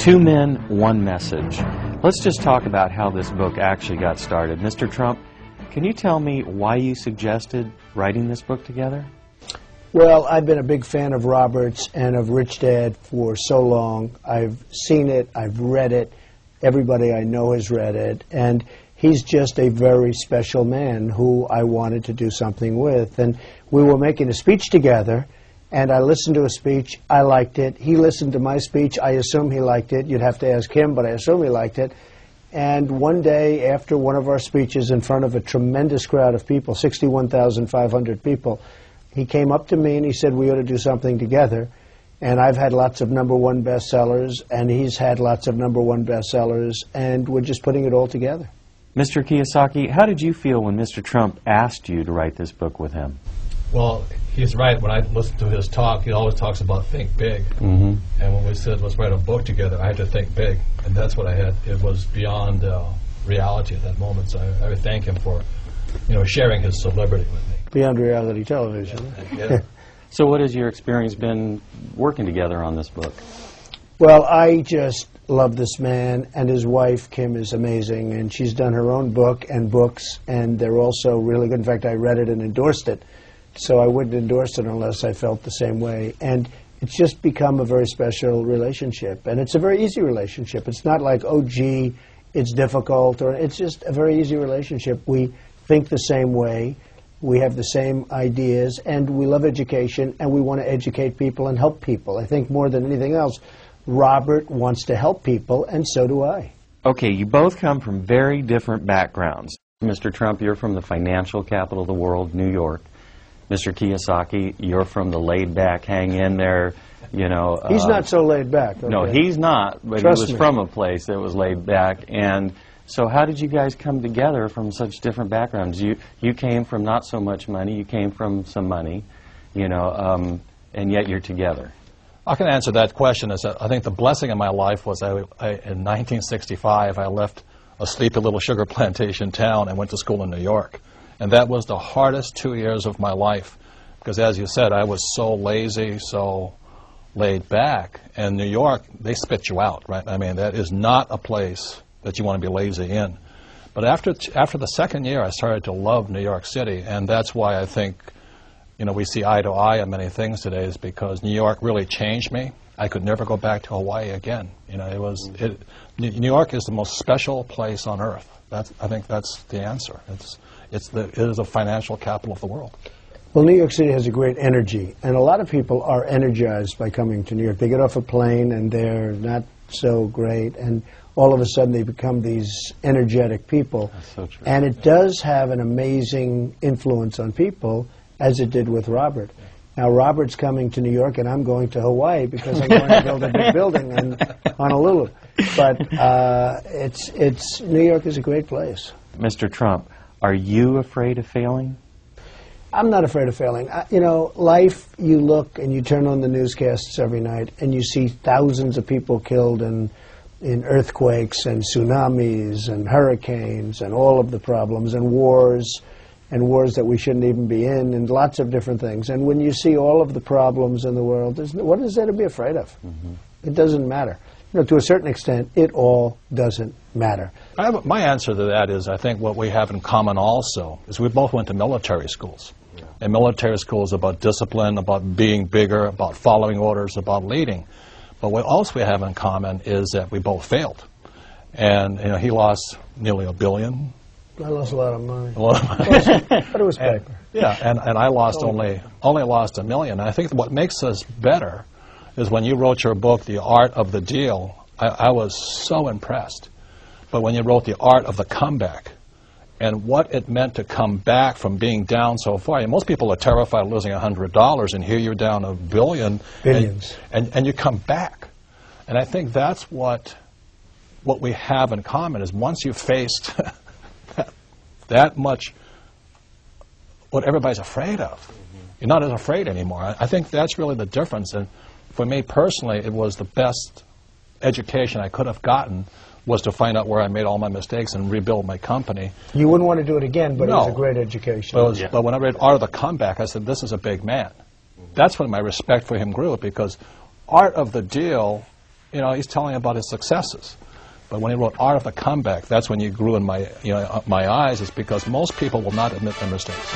Two Men, One Message. Let's just talk about how this book actually got started. Mr. Trump, can you tell me why you suggested writing this book together? Well, I've been a big fan of Robert's and of Rich Dad for so long. I've seen it, I've read it, everybody I know has read it, and he's just a very special man who I wanted to do something with. And we were making a speech together, and I listened to a speech, I liked it. He listened to my speech, I assume he liked it. You'd have to ask him, but I assume he liked it. And one day, after one of our speeches in front of a tremendous crowd of people, 61,500 people, he came up to me and he said, we ought to do something together. And I've had lots of #1 bestsellers, and he's had lots of #1 bestsellers, and we're just putting it all together. Mr. Kiyosaki, how did you feel when Mr. Trump asked you to write this book with him? Well, he's right. When I listen to his talk, he always talks about think big. And when we said let's write a book together, I had to think big, and that's what I had. It was beyond reality at that moment. So I would thank him for, sharing his celebrity with me. Beyond reality television. Yeah. So what has your experience been working together on this book? Well, I just love this man, and his wife, Kim, is amazing, and she's done her own book and books, and they're also really good. In fact, I read it and endorsed it, so I wouldn't endorse it unless I felt the same way. And it's just become a very special relationship, and it's a very easy relationship. It's not like, oh, gee, it's difficult, or it's just a very easy relationship. We think the same way. We have the same ideas, and we love education, and we want to educate people and help people. I think more than anything else, Robert wants to help people, and so do I. Okay, you both come from very different backgrounds. Mr. Trump, you're from the financial capital of the world, New York. Mr. Kiyosaki, you're from the laid-back, hang-in-there, He's not so laid back. Okay? No, he's not, but Trust he was me. from a place that was laid back. And so how did you guys come together from such different backgrounds? You came from not so much money, you came from some money, and yet you're together. I can answer that question. I think the blessing in my life was in 1965, I left a sleepy little sugar plantation town and went to school in New York. And that was the hardest 2 years of my life because, as you said, I was so lazy, so laid back. And New York, they spit you out, right? I mean, that is not a place that you want to be lazy in. But after the second year, I started to love New York City, and that's why I think we see eye to eye on many things today, is because New York really changed me. I could never go back to Hawaii again. New York is the most special place on earth. I think that's the answer. It is the financial capital of the world. Well, New York City has a great energy, and a lot of people are energized by coming to New York. They get off a plane and they're not so great, and all of a sudden they become these energetic people. That's so true. And it does have an amazing influence on people, as it did with Robert. Now, Robert's coming to New York, and I'm going to Hawaii because I'm going to build a big building in Honolulu. But New York is a great place. Mr. Trump, are you afraid of failing? I'm not afraid of failing. Life, you look and you turn on the newscasts every night, and you see thousands of people killed in earthquakes and tsunamis and hurricanes and all of the problems and wars that we shouldn't even be in, and lots of different things. And when you see all of the problems in the world, what is there to be afraid of? It doesn't matter. To a certain extent, it all doesn't matter. My answer to that is, I think what we have in common also is we both went to military schools. Yeah. And military school is about discipline, about being bigger, about following orders, about leading. But what else we have in common is that we both failed. And he lost nearly $1 billion. I lost a lot of money. A lot of money. But it was paper. And I lost only lost $1 million. And I think what makes us better is when you wrote your book, The Art of the Deal, I was so impressed. But when you wrote The Art of the Comeback, and what it meant to come back from being down so far. And most people are terrified of losing $100, and here you're down $1 billion. Billions. And you come back. And I think that's what we have in common, is once you've faced that much what everybody's afraid of, you're not as afraid anymore. I think that's really the difference. And for me personally, it was the best education I could have gotten, was to find out where I made all my mistakes and rebuild my company. You wouldn't want to do it again, but No. it was a great education. But when I read Art of the Comeback, I said, this is a big man. That's when my respect for him grew, because Art of the Deal he's telling about his successes. But when he wrote Art of the Comeback, that's when you grew in my eyes, is because most people will not admit their mistakes.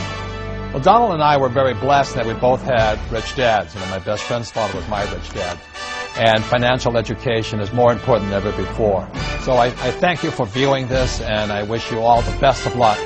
Well, Donald and I were very blessed that we both had rich dads. My best friend's father was my rich dad. And financial education is more important than ever before. So I thank you for viewing this, and I wish you all the best of luck.